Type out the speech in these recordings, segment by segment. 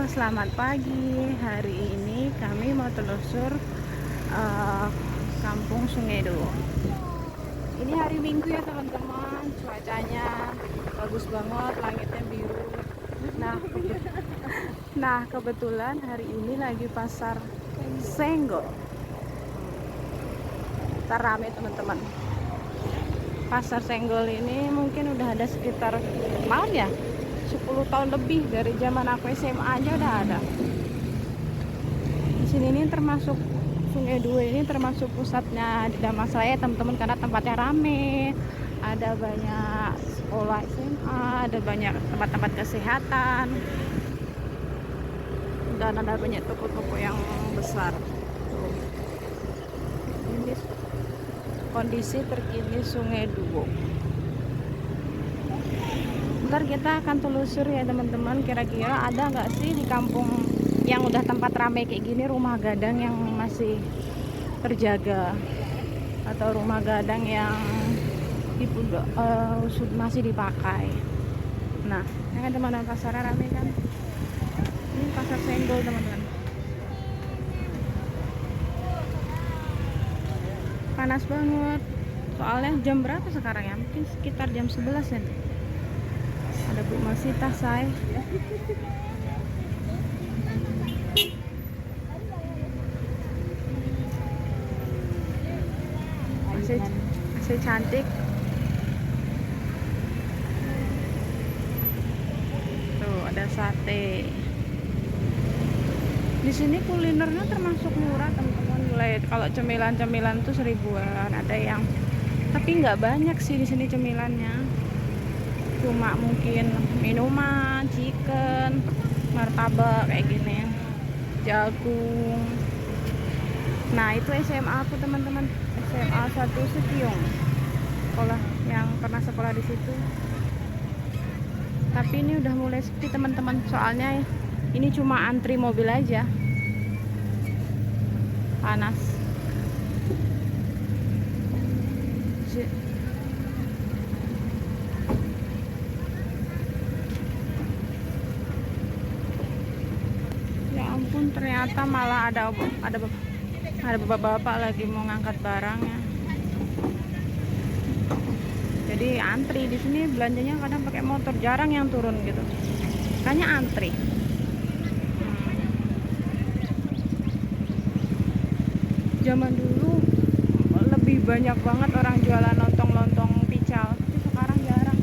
Selamat pagi. Hari ini kami mau telusur Kampung Sungai Duo. Ini hari Minggu ya teman-teman. Cuacanya bagus banget, langitnya biru. Nah, kebetulan hari ini lagi pasar Senggol. Ntar rame teman-teman. Pasar Senggol ini mungkin udah ada sekitar malam ya 10 tahun lebih, dari zaman aku SMA aja udah ada. Di sini ini termasuk Sungai Duo ini termasuk pusatnya di Damastraya teman-teman, karena tempatnya rame. Ada banyak sekolah SMA, ada banyak tempat-tempat kesehatan, dan ada banyak toko-toko yang besar. Tuh. Ini kondisi terkini Sungai Duo. Ntar kita akan telusur ya teman-teman, kira-kira ada nggak sih di kampung yang udah tempat ramai kayak gini rumah gadang yang masih terjaga, atau rumah gadang yang masih dipakai. Nah, ini kan teman-teman, pasarnya ramai kan. Ini pasar Senggol teman-teman. Panas banget. Soalnya jam berapa sekarang ya? Mungkin sekitar jam 11 ya. Ada Bu Masita, say. Masih cantik. Tuh ada sate. Di sini kulinernya termasuk murah teman-teman. Mulai kalau cemilan-cemilan tuh 1000-an, ada yang, tapi nggak banyak sih di sini cemilannya. Cuma mungkin minuman, chicken, martabak kayak gini, jagung. Nah, itu SMA aku teman-teman, SMA 1 Setiong, sekolah yang pernah sekolah di situ. Tapi ini udah mulai sepi teman-teman, soalnya ini cuma antri mobil aja. Panas. Ya ampun, ternyata malah ada bapak-bapak lagi mau ngangkat barangnya. Jadi antri di sini, belanjanya kadang pakai motor, jarang yang turun gitu. Makanya antri. Zaman dulu lebih banyak banget orang jualan lontong-lontong pical, tapi sekarang jarang.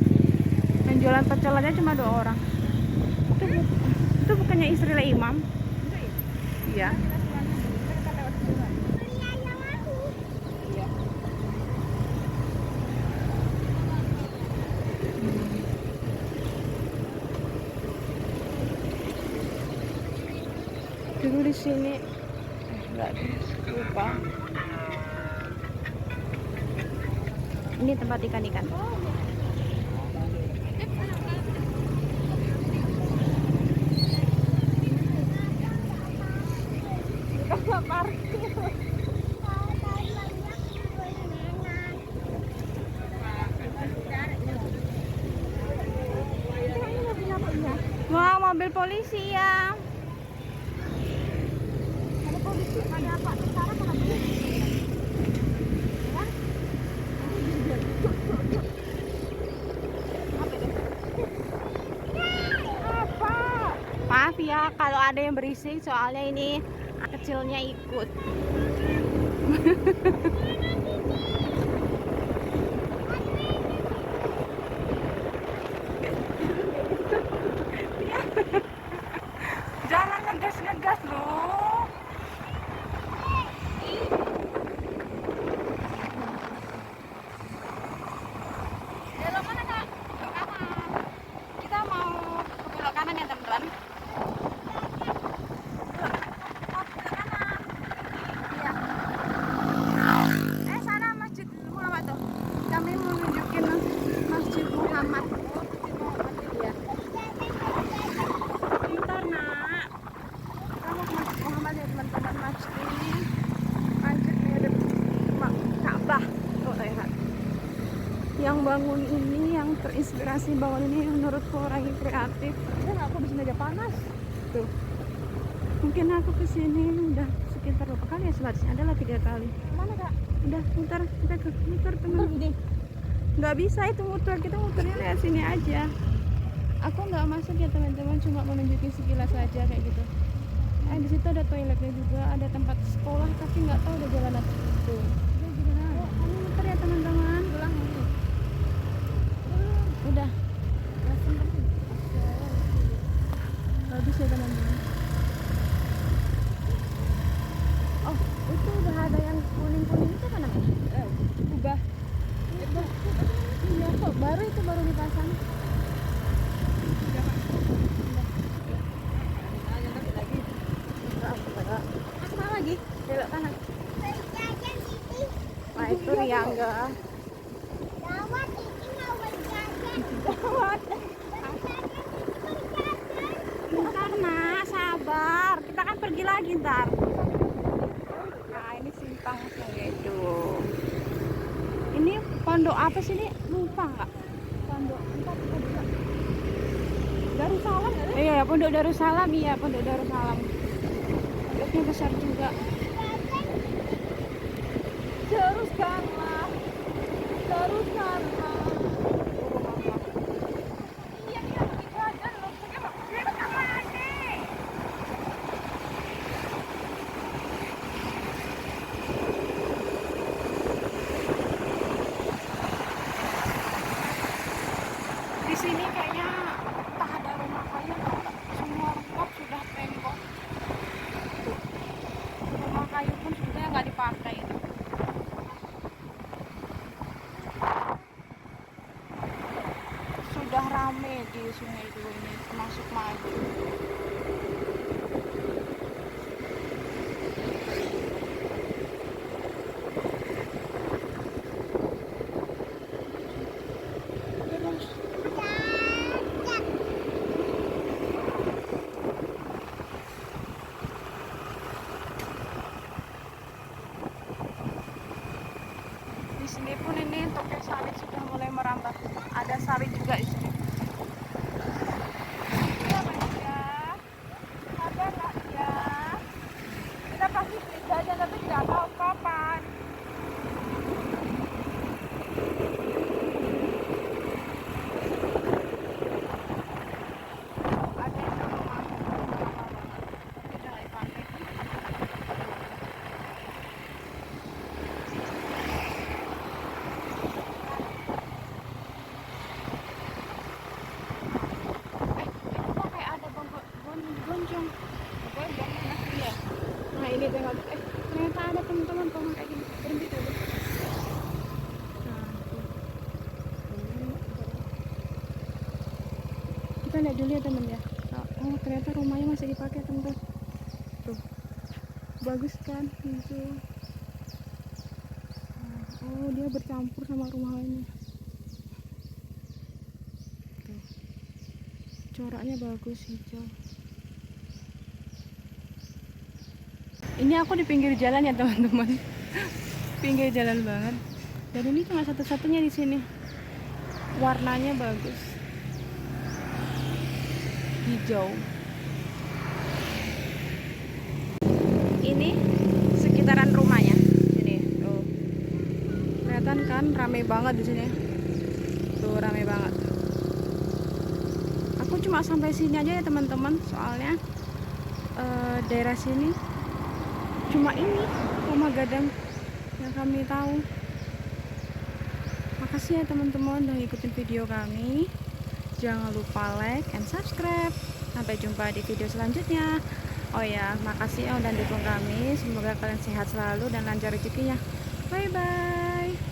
Dan jualan pecel aja cuma 2 orang. Itu bukannya istri Imam? Iya. Dulu di sini enggak lupa. Ini tempat ikan-ikan. Wah, mobil polisi ya. Ada polisi, ada apa? Tentara apa polisi? Ya? Apa? Maaf ya kalau ada yang berisik, soalnya ini kecilnya ikut. Jangan ngegas-ngegas loh. Belok mana kak? Belok kanan. Kita mau ke belok kanan ya teman-teman. Sana Masjid Muhammad tuh. Kami mau nunjukin Masjid Muhammad. Iya. Pintar nak. Kamu ke Masjid Muhammad ya teman-teman. Masjid ini masjid mirip Ka'bah. Tuh lihat. Yang bangun ini, yang terinspirasi bangun ini, menurutku orang yang kreatif. Ya nggak, aku di sini aja panas. Tuh. Mungkin aku kesini udah sekitar berapa kali ya, selatnya adalah 3 kali. Mana kak? Udah muter, kita ke muter teman. Nggak bisa itu muter, kita muternya lihat sini aja. Aku nggak masuk ya teman-teman, cuma menunjukin sekilas saja kayak gitu. Di situ ada toiletnya juga, ada tempat sekolah, tapi nggak tahu ada jalan atau itu. Kamu muter ya teman-teman. Udah. Bagus ya teman-teman. Oh, itu udah ada yang kuning-kuning itu kan namanya? Ubah. Iya kok, baru itu baru dipasang. Mana lagi? Belok kanan. Nah itu Riangga. Gawat, ini mau berjalan. Gawat. Bentar nak, sabar. Kita kan pergi lagi ntar. Nah ini simpang itu. Ini pondok apa sih ini? Lupa nggak? Pondok entar kita buka. Darussalam. Iya, pondok Darussalam. Iya, pondok Darussalam. Pondoknya besar juga. Teruskanlah. Teruskanlah. Iya, kita pergi belajar loh. Kita lagi. Di sini kayaknya entah ada rumah kayu atau enggak. Semua rumah sudah tembok. Tuh. Rumah kayu pun sudah nggak dipakai. Sudah rame di Sungai Dua ini, termasuk maju. Terus di sini pun ini tokek sawit sudah mulai merambah. Ada sawit juga di sini. Ya, ya. Sabar nak ya. Kita pasti beli jajan tapi nggak tahu kapan. Ada yang rumah tapi udah nggak dipakai. Kok kayak ada gonjong. Iya. Nah ini tengok. Ternyata ada teman-teman pohon kayak gini. Berhenti dulu. Nah, tuh. Kita lihat dulu ya teman ya. Oh ternyata rumahnya masih dipakai teman-teman. Tuh. Bagus kan hijau. Nah, oh dia bercampur sama rumah lainnya. Tuh. Coraknya bagus hijau. Ini aku di pinggir jalan ya teman-teman. Pinggir jalan banget. Dan ini cuma satu-satunya di sini. Warnanya bagus. Hijau. Ini sekitaran rumahnya. Ini tuh. Kelihatan kan rame banget di sini. Tuh rame banget. Aku cuma sampai sini aja ya teman-teman, soalnya daerah sini cuma ini rumah gadang yang kami tahu. Makasih ya teman-teman udah ngikutin video kami. Jangan lupa like and subscribe. Sampai jumpa di video selanjutnya. Oh ya, makasih ya udah dukung kami. Semoga kalian sehat selalu dan lancar rezekinya. Bye bye.